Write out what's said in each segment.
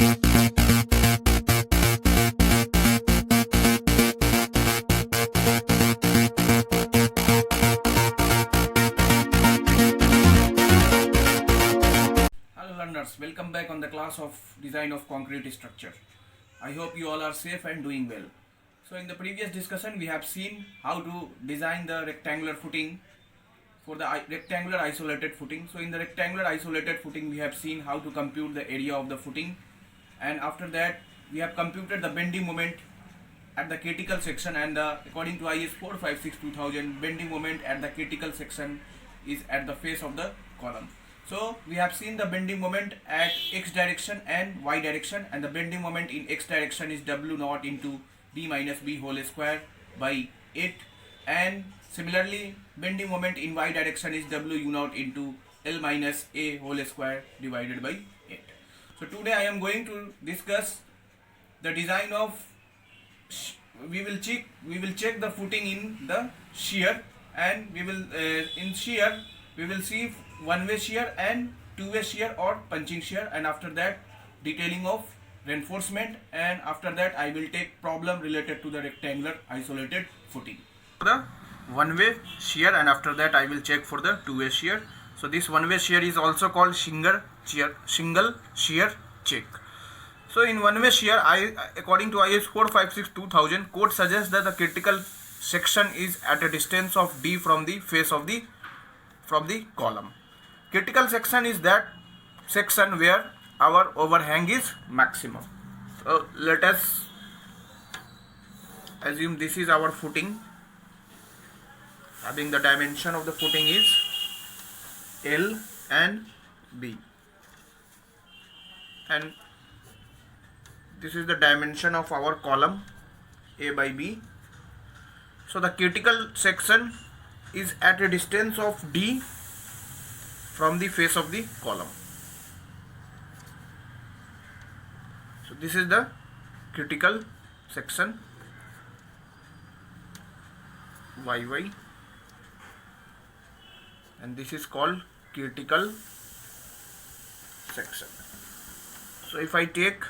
Learners, welcome back on the class of design of concrete structure. I hope you all are safe and doing well. So in the previous discussion we have seen how to design the rectangular footing for the rectangular isolated footing. So in the rectangular isolated footing we have seen how to compute the area of the footing, and after that we have computed the bending moment at the critical section, and according to IS 456-2000 bending moment at the critical section is at the face of the column. So we have seen the bending moment at x direction and y direction, and the bending moment in x direction is W naught into d minus b whole square by 8, and similarly bending moment in y direction is W u naught into L minus a whole square divided by 8. So today I am going to discuss the design of we will check the footing in the shear, and we will in shear we will see one-way shear and two-way shear or punching shear, and after that detailing of reinforcement, and after that I will take problem related to the rectangular isolated footing. The one-way shear, and after that I will check for the two-way shear. So this one-way shear is also called single shear check. So in one-way shear, according to IS 456-2000 code suggests that the critical section is at a distance of d from the face of the column. Critical section is that section where our overhang is maximum. So let us assume this is our footing, having the dimension of the footing is L and B, and this is the dimension of our column A by B. So the critical section is at a distance of d from the face of the column. So this is the critical section YY, and this is called critical section. So if I take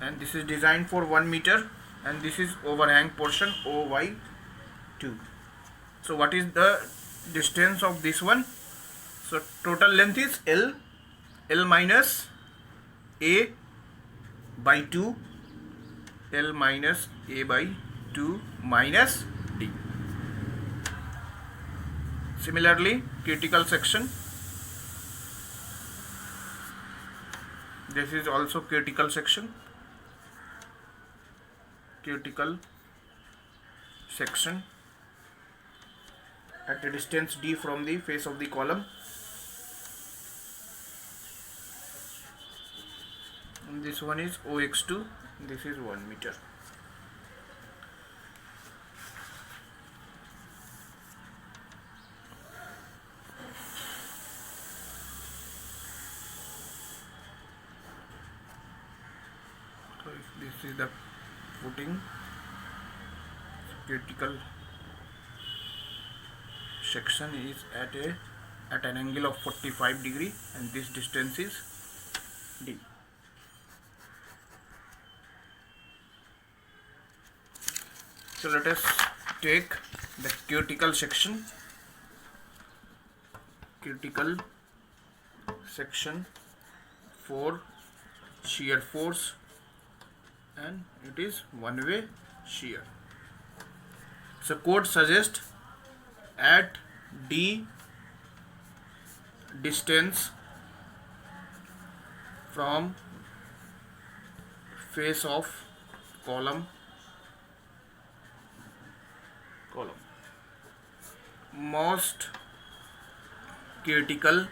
and this is designed for 1 meter, and this is overhang portion OY2. So what is the distance of this one? So total length is L minus A by 2, L minus A by 2 minus D. Similarly, critical section, this is also critical section, at a distance d from the face of the column, and this one is OX2, this is 1 meter. So if this is the footing, critical section is at an angle of 45 degree, and this distance is d. So let us take the critical section for shear force, and it is one-way shear. So code suggests at d distance from face of column, most critical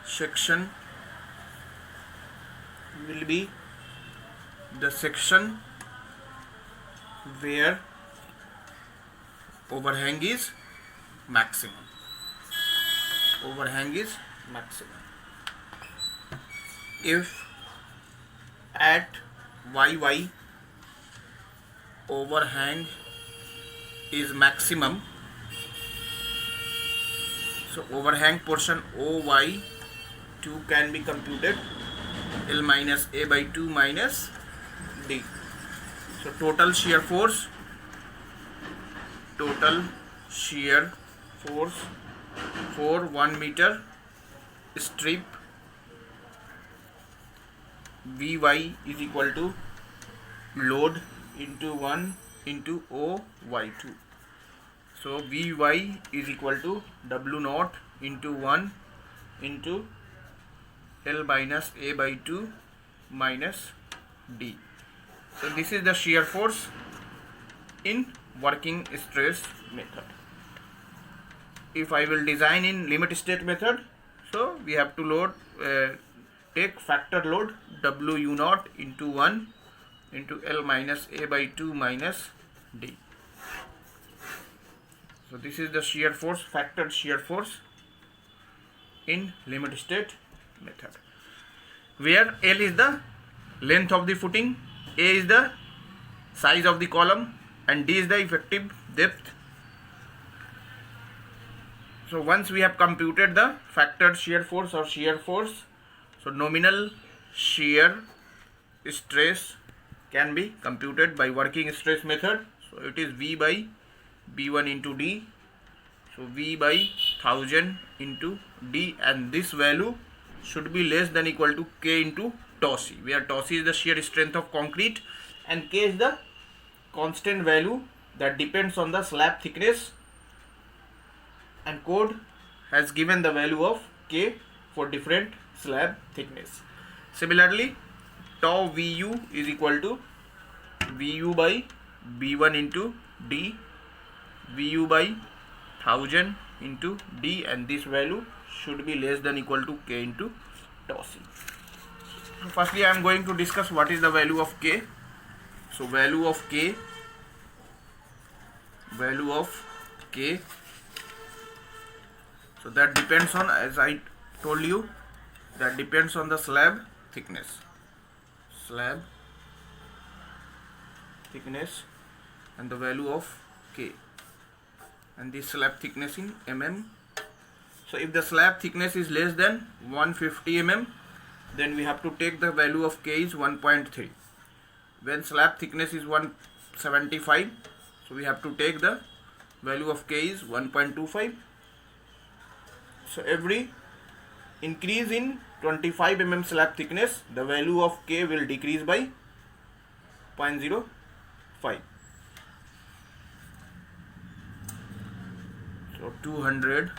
section will be the section where overhang is maximum. If at YY overhang is maximum, So overhang portion OY2 can be computed L minus A by 2 minus D. So total shear force for 1 meter strip Vy is equal to load into 1 into OY2. So Vy is equal to W naught into 1 into L minus A by 2 minus D. So this is the shear force in working stress method. If I will design in limit state method, so we have to take factor load WU naught into 1 into L minus A by 2 minus D. So this is the shear force, factored shear force in limit state method, where L is the length of the footing, A is the size of the column, and D is the effective depth. So once we have computed the factored shear force or shear force, so nominal shear stress can be computed by working stress method. So it is V by B1 into D. So V by 1000 into D, and this value should be less than equal to K into tau C, where tau C is the shear strength of concrete and K is the constant value that depends on the slab thickness, and code has given the value of K for different slab thickness. Similarly, tau Vu is equal to Vu by B1 into D, Vu by 1000 into D, and this value should be less than equal to K into tau C. So firstly, I am going to discuss what is the value of K. So value of K, so that depends on, as I told you, that depends on the slab thickness and the value of K, and this slab thickness in mm. So if the slab thickness is less than 150 mm, then we have to take the value of K is 1.3. When slab thickness is 175, so we have to take the value of K is 1.25. So every increase in 25 mm slab thickness, the value of K will decrease by 0.05. So 200,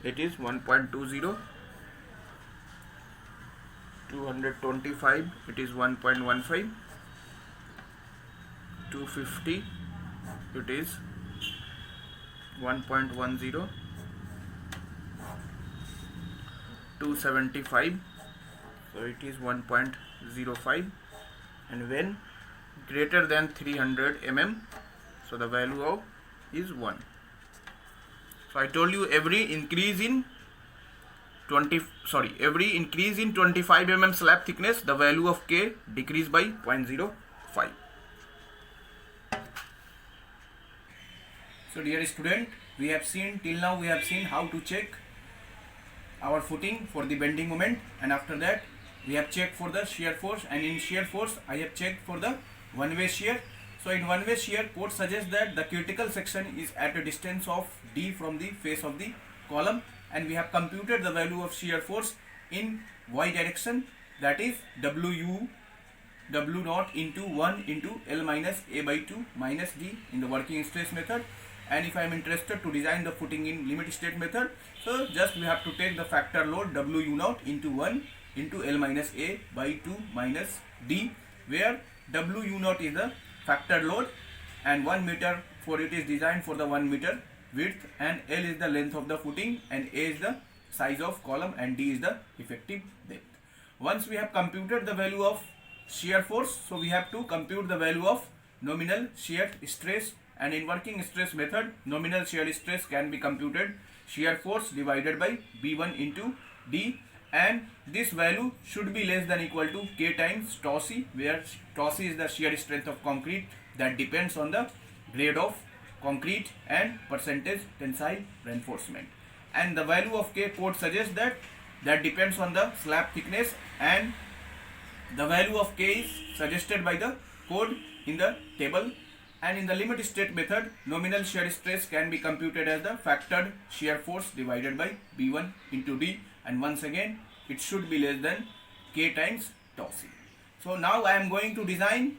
it is 1.20. 225, it is 1.15. 250, it is 1.10. 275, so it is 1.05, and when greater than 300 mm, so the value of is 1. So I told you every increase in 25 mm slab thickness, the value of K decrease by 0.05. So dear student, we have seen till now how to check our footing for the bending moment, and after that we have checked for the shear force, and in shear force I have checked for the one-way shear. So in one-way shear, code suggests that the critical section is at a distance of D from the face of the column, and we have computed the value of shear force in y direction, that is W naught into 1 into L minus A by 2 minus D in the working stress method. And if I am interested to design the footing in limit state method, so just we have to take the factor load WU naught into 1 into L minus A by 2 minus D, where WU naught is the factor load and 1 meter for it is designed for the 1 meter width, and L is the length of the footing, and A is the size of column, and D is the effective depth. Once we have computed the value of shear force, so we have to compute the value of nominal shear stress, and in working stress method, nominal shear stress can be computed shear force divided by B1 into D, and this value should be less than equal to K times tau C, where tau C is the shear strength of concrete that depends on the grade of concrete and percentage tensile reinforcement. and the value of K code suggests that depends on the slab thickness, and the value of K is suggested by the code in the table. And in the limit state method, nominal shear stress can be computed as the factored shear force divided by B1 into D, and once again it should be less than K times tau C. So now I am going to design,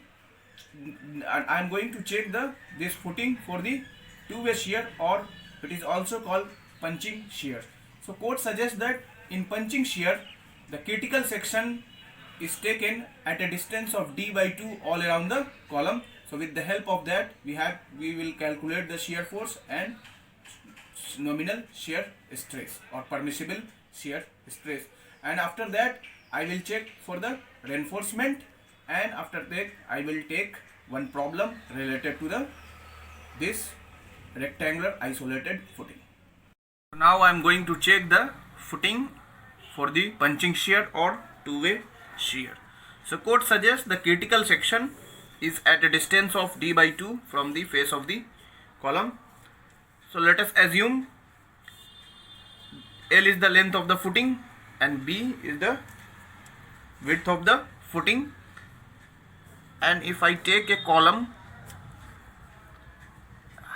I am going to check this footing for the two-way shear, or it is also called punching shear. So code suggests that in punching shear, the critical section is taken at a distance of d by 2 all around the column. So with the help of that, we will calculate the shear force and nominal shear stress or permissible shear stress. And after that, I will check for the reinforcement, and after that I will take one problem related to this rectangular isolated footing. Now I am going to check the footing for the punching shear or two-way shear. So code suggests the critical section is at a distance of d by 2 from the face of the column. So let us assume L is the length of the footing and B is the width of the footing. And if I take a column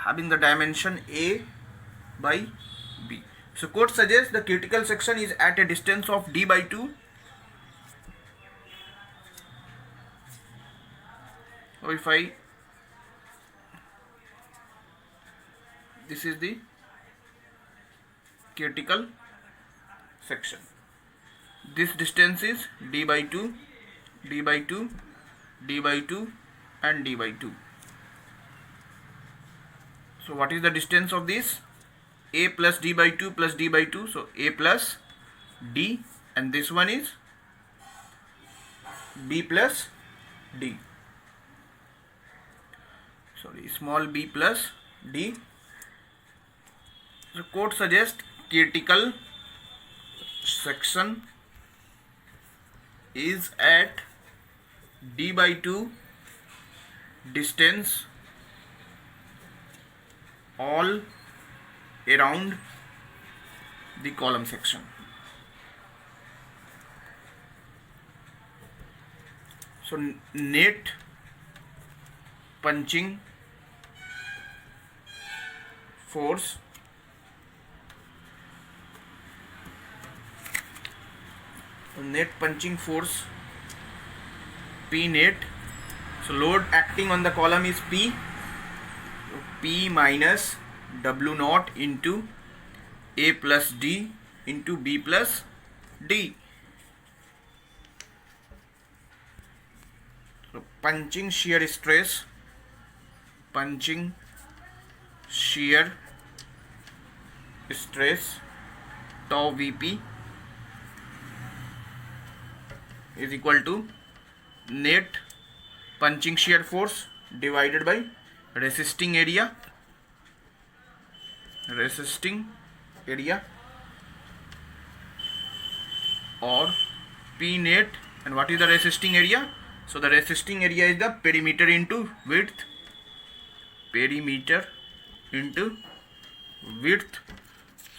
having the dimension A by B, so code suggests the critical section is at a distance of d by 2. So if this is the critical section, this distance is d by 2, d by 2, d by 2 and d by 2. So what is the distance of this? A plus d by 2 plus d by 2, so A plus d, and this one is B plus d. Sorry, small b plus d. The code suggests critical section is at d by 2 distance all around the column section. So net punching force P net. So load acting on the column is P. So P minus W naught into A plus D into B plus D. So punching shear stress tau Vp is equal to net punching shear force divided by resisting area or P net. And what is the resisting area? So the resisting area is the perimeter into width.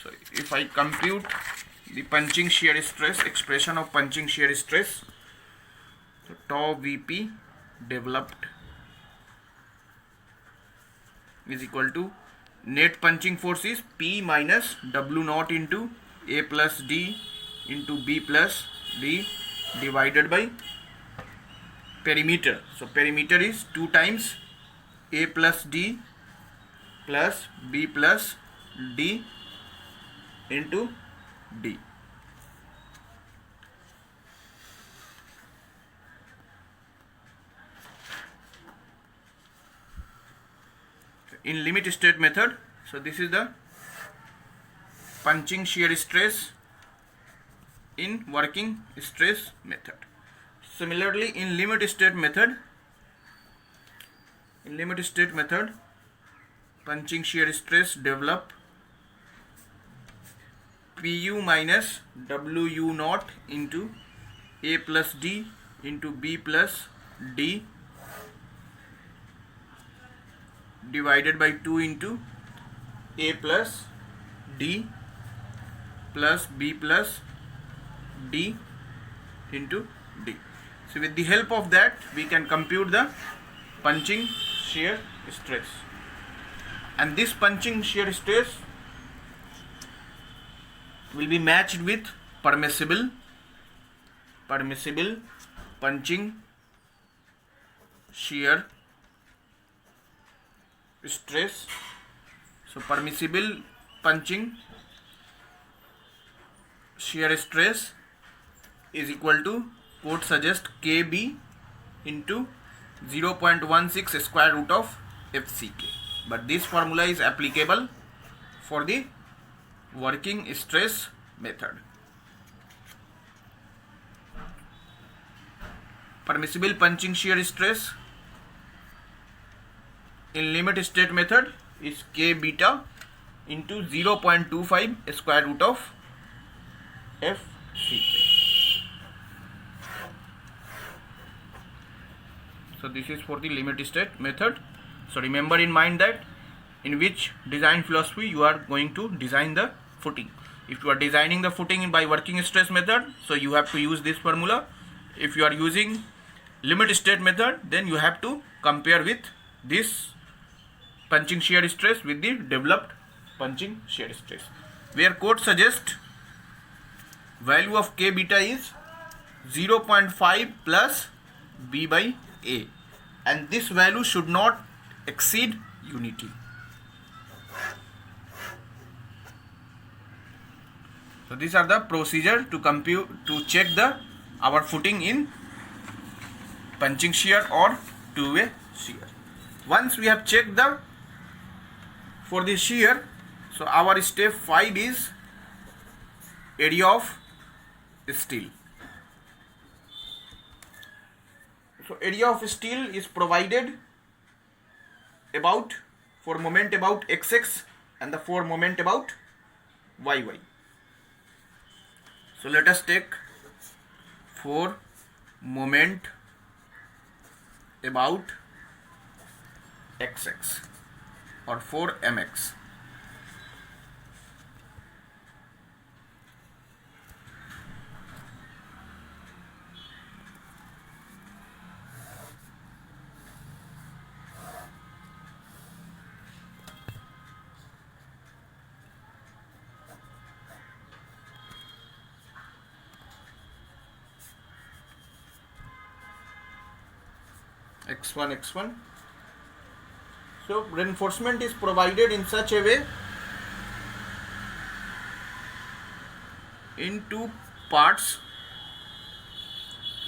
So if I compute the punching shear stress, expression of punching shear stress, so tau Vp developed is equal to net punching force is P minus W naught into A plus D into B plus D divided by perimeter. So perimeter is 2 times A plus D plus B plus D into D. In limit state method, so this is the punching shear stress in working stress method. Similarly, in limit state method, punching shear stress develop Pu minus Wu naught into A plus D into B plus D divided by 2 into A plus D plus B plus D into D. So with the help of that we can compute the punching shear stress, and this punching shear stress will be matched with permissible punching shear stress. So permissible punching shear stress is equal to, code suggest, KB into 0.16 square root of FCK. But this formula is applicable for the working stress method. Permissible punching shear stress in limit state method is K beta into 0.25 square root of FCK. So this is for the limit state method. So remember in mind that in which design philosophy you are going to design the footing. If you are designing the footing by working stress method, so you have to use this formula. If you are using limit state method, then you have to compare with this punching shear stress with the developed punching shear stress, where code suggests value of K beta is 0.5 plus B by A, and this value should not exceed unity. So these are the procedure to compute, to check our footing in punching shear or two-way shear. Once we have checked for the shear, so our step 5 is area of steel. So area of steel is provided for moment about XX and the for moment about YY. So let us take for moment about XX or for MX. X1. So reinforcement is provided in such a way in two parts.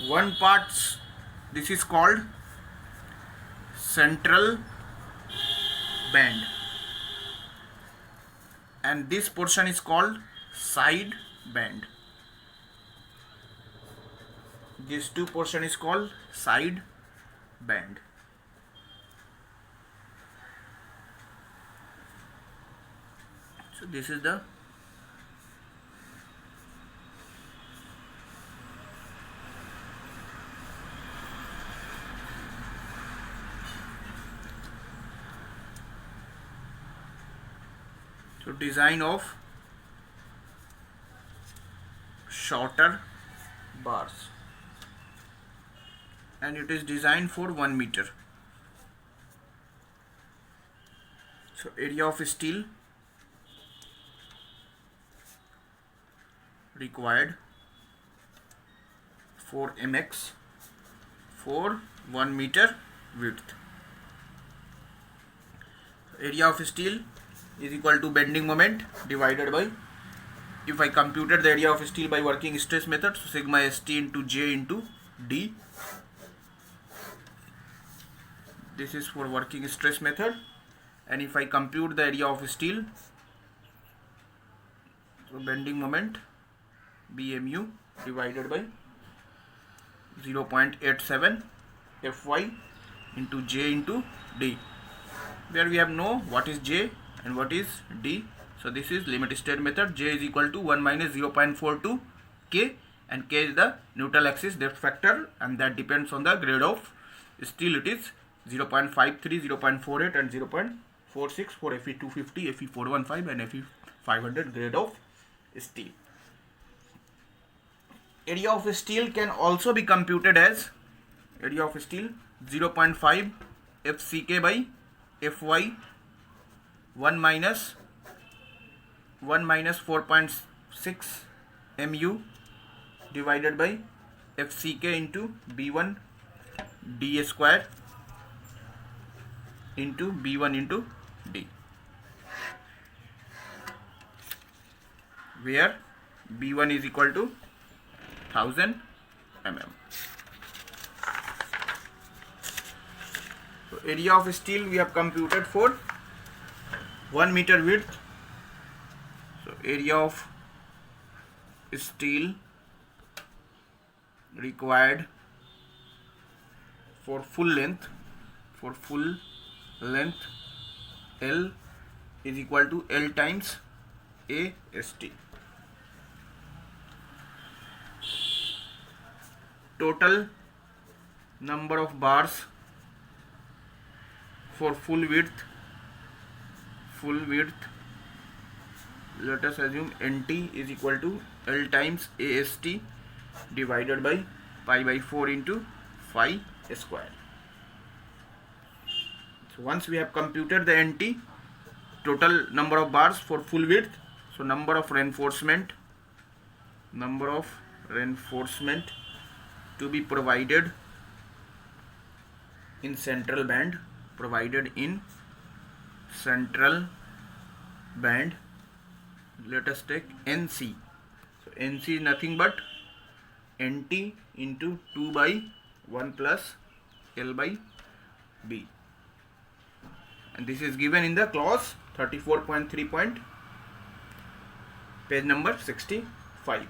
One part, this is called central band, and this portion is called side band. These two portion is called side band. So this is the design of shorter bars, and it is designed for 1 meter. So area of steel required for MX for 1 meter width. Area of steel is equal to bending moment divided by, if I computed the area of steel by working stress method, so sigma ST into J into D. This is for working stress method, and if I compute the area of steel, so bending moment BMU divided by 0.87 Fy into J into D, where we have know what is J and what is D. So this is limit state method. J is equal to 1 minus 0.42 K, and K is the neutral axis depth factor, and that depends on the grade of steel. It is 0.53, 0.48 and 0.46 for Fe250, Fe415 and Fe500 grade of steel. area of steel can also be computed as area of steel 0.5 FCK by Fy 1 minus 4.6 mu divided by FCK into B1 d square into B1 into d, where B1 is equal to 1000 mm. So area of steel we have computed for 1 meter width. So area of steel required for full length L is equal to L times AST. Total number of bars for full width, let us assume NT is equal to L times AST divided by pi by 4 into phi square. So once we have computed the NT, total number of bars for full width, so number of reinforcement to be provided in central band, let us take NC. So NC is nothing but NT into 2 by 1 plus L by B, and this is given in the clause 34.3 page number 65.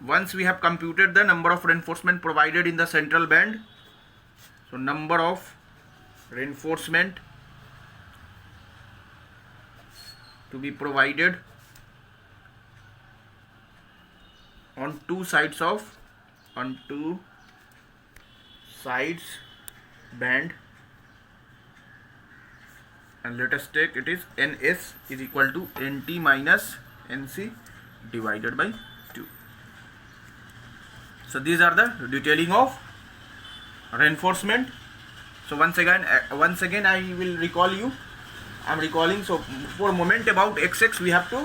Once we have computed the number of reinforcement provided in the central band, so number of reinforcement to be provided on two sides band, and let us take it is NS is equal to NT minus NC divided by 2. So these are the detailing of reinforcement. So once again I will recall you. I am recalling. So for moment about XX we have to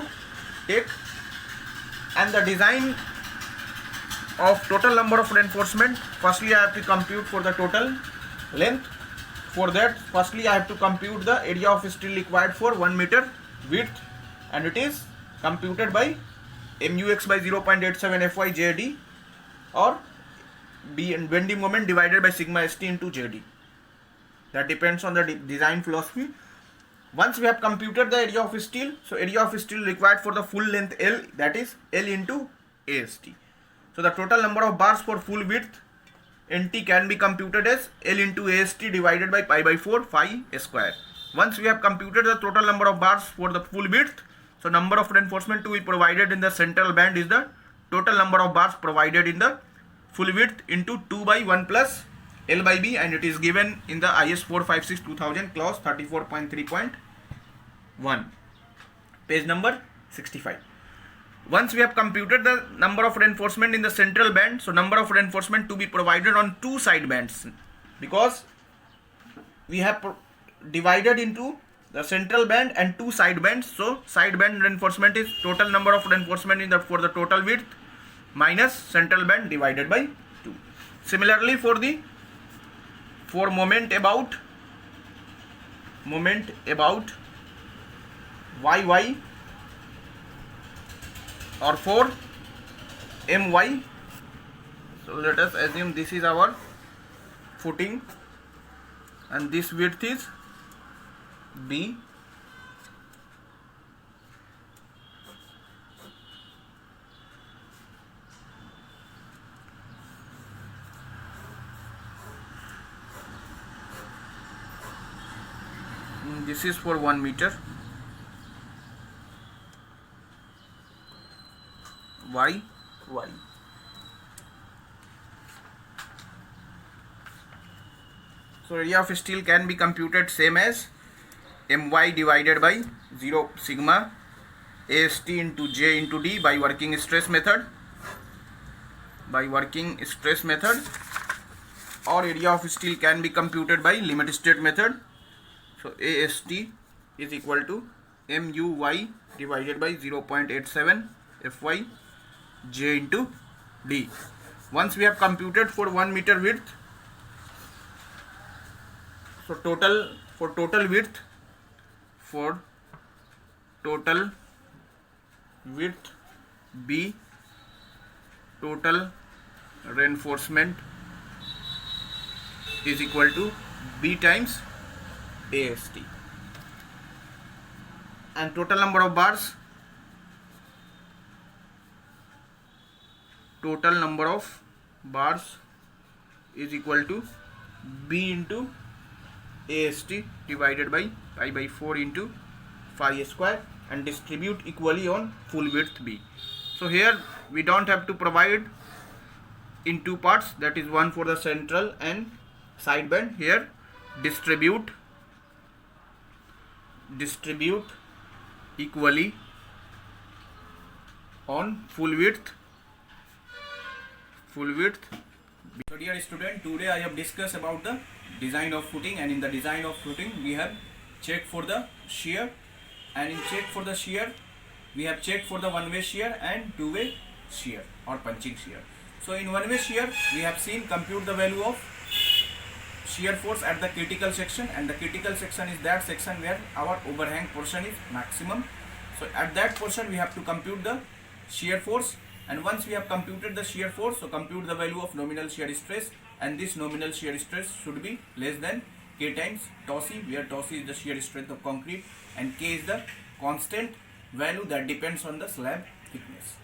take, and the design of total number of reinforcement, firstly I have to compute for the total length. For that, firstly I have to compute the area of steel required for 1 meter width, and it is computed by MUX by 0.87 Fy JD, or B and bending moment divided by sigma ST into JD. That depends on the design philosophy. Once we have computed the area of steel, so area of steel required for the full length L, that is L into AST. So the total number of bars for full width NT can be computed as L into AST divided by pi by 4 phi square. Once we have computed the total number of bars for the full width, so number of reinforcement to be provided in the central band is the total number of bars provided in the full width into 2 by 1 plus L by B, and it is given in the IS 456-2000 clause 34.3.1 page number 65. Once we have computed the number of reinforcement in the central band, so number of reinforcement to be provided on two side bands, because we have divided into the central band and two side bands. So side band reinforcement is total number of reinforcement in the for the total width minus central band divided by 2. Similarly for moment about YY or for MY, so let us assume this is our footing and this width is B, this is for 1 meter, Y. So area of steel can be computed same as My divided by 0 sigma AST into J into D by working stress method. by working stress method, or area of steel can be computed by limit state method. So AST is equal to MUY divided by 0.87 FY J into D. Once we have computed for 1 meter width, so total width B, total reinforcement is equal to B times AST, and total number of bars is equal to B into AST divided by pi by 4 into phi square, and distribute equally on full width B. So here we don't have to provide in two parts, that is one for the central and side band. Here distribute equally on full width. So dear student, today I have discussed about the design of footing, and in the design of footing we have checked for the shear, and in check for the shear we have checked for the one-way shear and two-way shear or punching shear. So in one-way shear we have seen compute the value of shear force at the critical section, and the critical section is that section where our overhang portion is maximum. So at that portion we have to compute the shear force, and once we have computed the shear force, so compute the value of nominal shear stress, and this nominal shear stress should be less than K times tau c, where tau c is the shear strength of concrete and K is the constant value that depends on the slab thickness.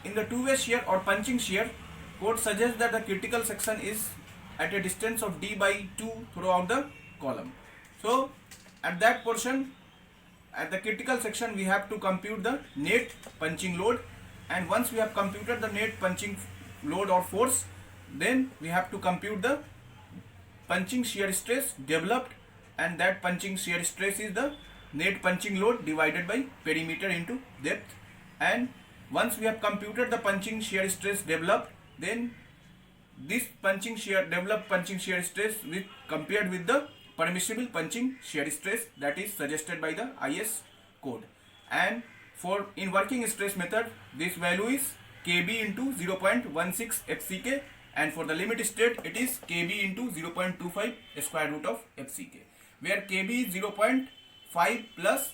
In the two-way shear or punching shear, code suggests that the critical section is at a distance of d by 2 throughout the column. So at that portion, at the critical section, we have to compute the net punching load, and once we have computed the net punching load or force, then we have to compute the punching shear stress developed, and that punching shear stress is the net punching load divided by perimeter into depth. And once we have computed the punching shear stress developed, then this developed punching shear stress compared with the permissible punching shear stress that is suggested by the IS code. And for in working stress method, this value is KB into 0.16 FCK, and for the limit state it is KB into 0.25 square root of FCK, where KB is 0.5 plus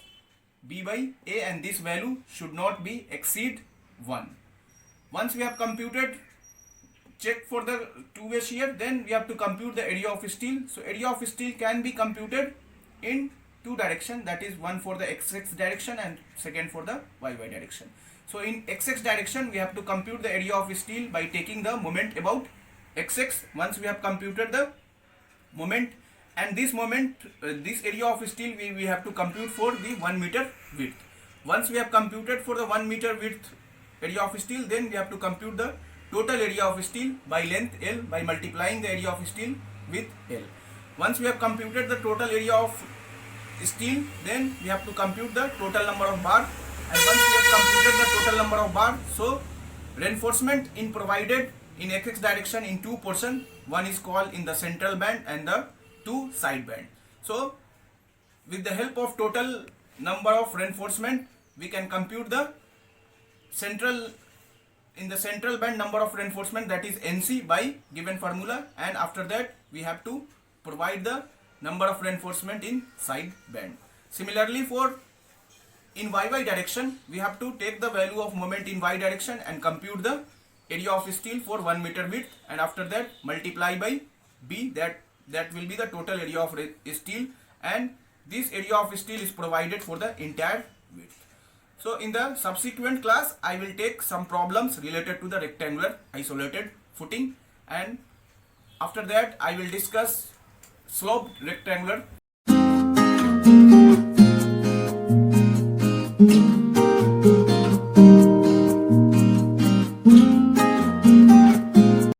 B by A, and this value should not be exceed 1. Once we have computed, check for the two-way shear, then we have to compute the area of steel. So area of steel can be computed in two direction, that is one for the XX direction and second for the YY direction. So in XX direction we have to compute the area of steel by taking the moment about XX. Once we have computed the moment, and this area of steel we have to compute for the 1 meter width. Once we have computed for the 1 meter width area of steel, then we have to compute the total area of steel by length L by multiplying the area of steel with L. Once we have computed the total area of steel, then we have to compute the total number of bar, and once we have computed the total number of bar, so reinforcement in provided in XX direction in two portion, one is called in the central band and the two side band. So with the help of total number of reinforcement, we can compute the central band number of reinforcement, that is NC, by given formula, and after that we have to provide the number of reinforcement in side band. Similarly, for in YY direction, we have to take the value of moment in Y direction and compute the area of steel for 1 meter width, and after that multiply by B, that will be the total area of steel, and this area of steel is provided for the entire width. So in the subsequent class I will take some problems related to the rectangular isolated footing, and after that I will discuss sloped rectangular